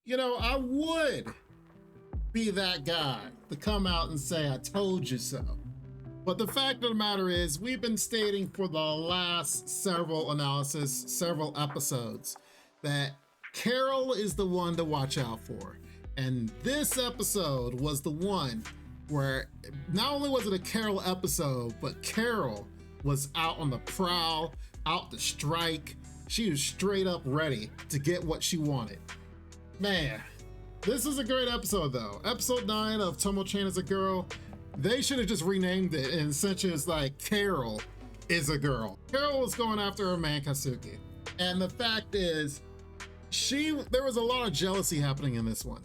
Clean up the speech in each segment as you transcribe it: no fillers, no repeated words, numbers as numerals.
You know, I would be that guy to come out and say, I told you so. But the fact of the matter is, we've been stating for the last several episodes, that Carol is the one to watch out for. And this episode was the one where not only was it a Carol episode, but Carol was out on the prowl, out to strike. She was straight up ready to get what she wanted. Man, this is a great episode though. Episode 9 of Tomo-chan is a Girl. They should have just renamed it, and essentially it's like Carol is a girl. Carol was going after her man Kazuki. And the fact is, there was a lot of jealousy happening in this one.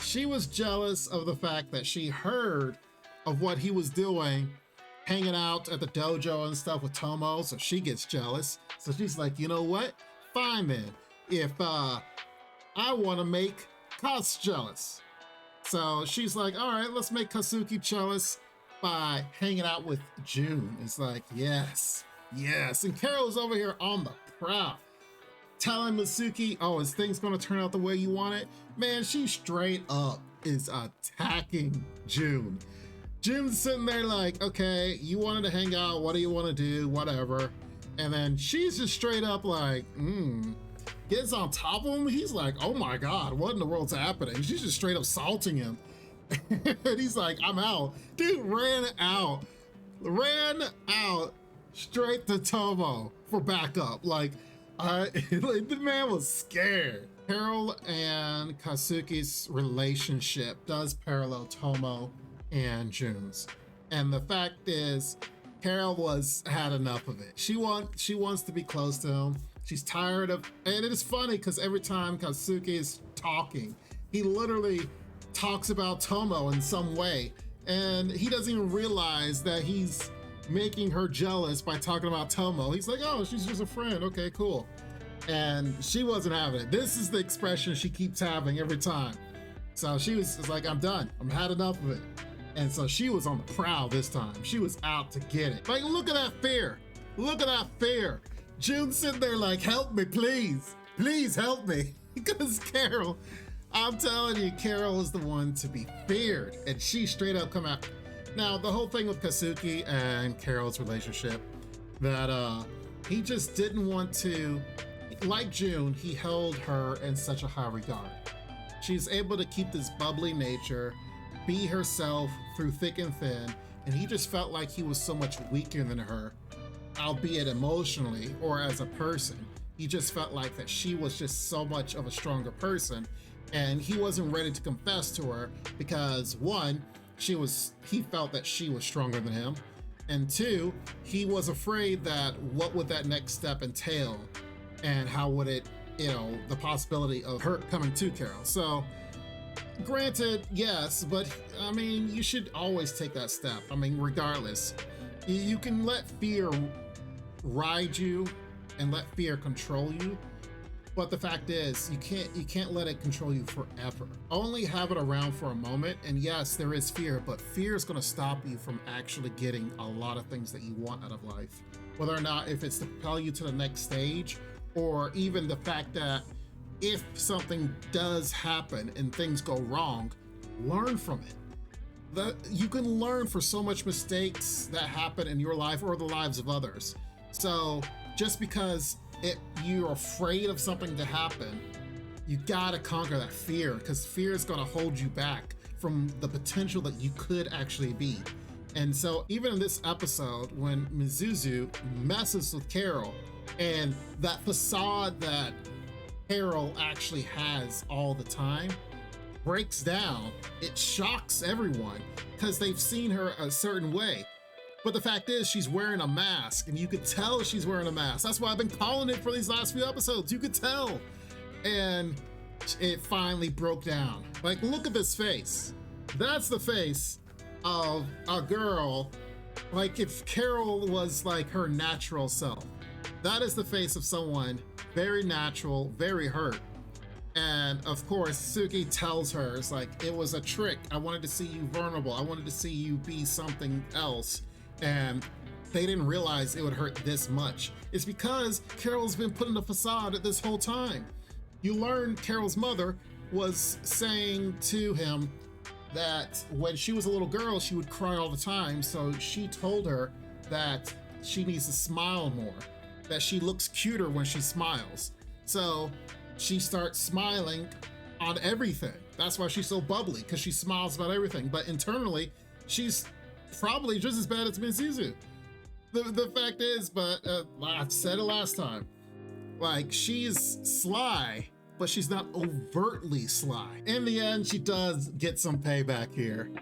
She was jealous of the fact that she heard of what he was doing, hanging out at the dojo and stuff with Tomo, so she gets jealous. So she's like, you know what? Fine then. If I want to make Kaz jealous. So she's like, all right, let's make Kazuki jealous by hanging out with June. It's like, yes, yes. And Carol's over here on the prowl, telling Masuki, oh, is things gonna turn out the way you want it? Man, she straight up is attacking June. June's sitting there like, okay, you wanted to hang out, what do you want to do, whatever. And then she's just straight up like, gets on top of him. He's like, oh my God, what in the world's happening? She's just straight up salting him. And he's like, I'm out. Dude ran out straight to Tomo for backup. Like, the man was scared. Carol and Kazuki's relationship does parallel Tomo and June's. And the fact is, Carol had enough of it. She wants to be close to him. She's tired of, and it is funny because every time Kazuki is talking, he literally talks about Tomo in some way. And he doesn't even realize that he's making her jealous by talking about Tomo. He's like, oh, she's just a friend. Okay, cool. And she wasn't having it. This is the expression she keeps having every time. So she was like, I'm done. I've had enough of it. And so she was on the prowl this time. She was out to get it. Like, look at that fear. Look at that fear. June's sitting there like, help me, please. Please help me. Because Carol, I'm telling you, Carol is the one to be feared. And she straight up come out. Now, the whole thing with Kazuki and Carol's relationship, that he just didn't want to, like June, he held her in such a high regard. She's able to keep this bubbly nature, be herself through thick and thin, and he just felt like he was so much weaker than her, albeit emotionally or as a person. He just felt like that she was just so much of a stronger person, and he wasn't ready to confess to her because, one, he felt that she was stronger than him, and two, he was afraid that what would that next step entail, and how would it, the possibility of her coming to Carol. So granted, yes, but I mean, you should always take that step. I mean, regardless, you can let fear ride you and let fear control you, but the fact is, you can't let it control you forever. Only have it around for a moment, and yes, there is fear, but fear is going to stop you from actually getting a lot of things that you want out of life. Whether or not if it's to propel you to the next stage, or even the fact that if something does happen and things go wrong, learn from it. You can learn for so much mistakes that happen in your life or the lives of others. So just because you're afraid of something to happen, you gotta conquer that fear, because fear is gonna hold you back from the potential that you could actually be. And so even in this episode, when Mizuzu messes with Carol, and that facade that Carol actually has all the time breaks down, it shocks everyone because they've seen her a certain way. But the fact is, she's wearing a mask, and you could tell she's wearing a mask. That's why I've been calling it for these last few episodes. You could tell. And it finally broke down. Like, look at this face. That's the face of a girl. Like, if Carol was like her natural self. That is the face of someone very natural, very hurt. And of course, Suki tells her, it's like, it was a trick. I wanted to see you vulnerable. I wanted to see you be something else. And they didn't realize it would hurt this much. It's because Carol's been put in a facade this whole time. You learn Carol's mother was saying to him that when she was a little girl, she would cry all the time. So she told her that she needs to smile more, that she looks cuter when she smiles. So she starts smiling on everything. That's why she's so bubbly, because she smiles about everything. But internally, she's probably just as bad as Mizuzu. The fact is, but I've said it last time, like, she's sly, but she's not overtly sly. In the end, she does get some payback here.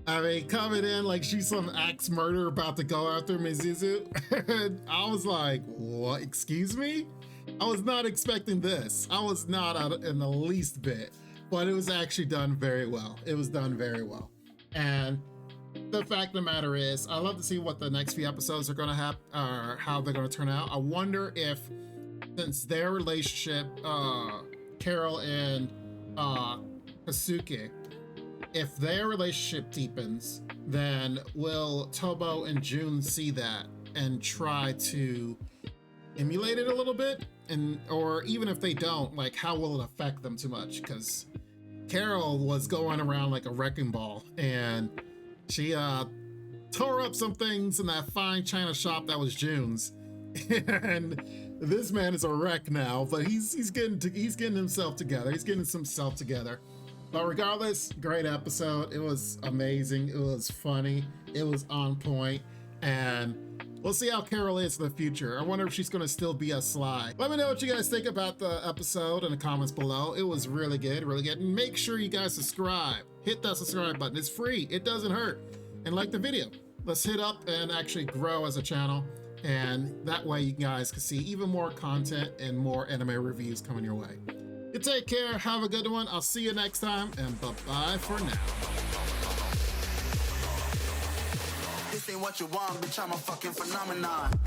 I mean, coming in like she's some axe murderer about to go after Mizuzu. And I was like, what, excuse me? I was not expecting this. I was not out in the least bit, but it was actually done very well. It was done very well. And the fact of the matter is, I love to see what the next few episodes are gonna have, or how they're gonna turn out. I wonder if, since their relationship, Carol and Kasuke, if their relationship deepens, then will Tomo and Jun see that and try to emulate it a little bit? And or even if they don't, like, how will it affect them too much? Because Carol was going around like a wrecking ball, and she tore up some things in that fine china shop that was Jun's. And this man is a wreck now, but he's getting himself together. He's getting himself together. But regardless, great episode. It was amazing. It was funny. It was on point. And we'll see how Carol is in the future. I wonder if she's going to still be a sly. Let me know what you guys think about the episode in the comments below. It was really good, really good. And make sure you guys subscribe. Hit that subscribe button. It's free. It doesn't hurt. And like the video. Let's hit up and actually grow as a channel. And that way you guys can see even more content and more anime reviews coming your way. You take care. Have a good one. I'll see you next time. And bye-bye for now. This ain't what you want, bitch, I'm a fucking phenomenon.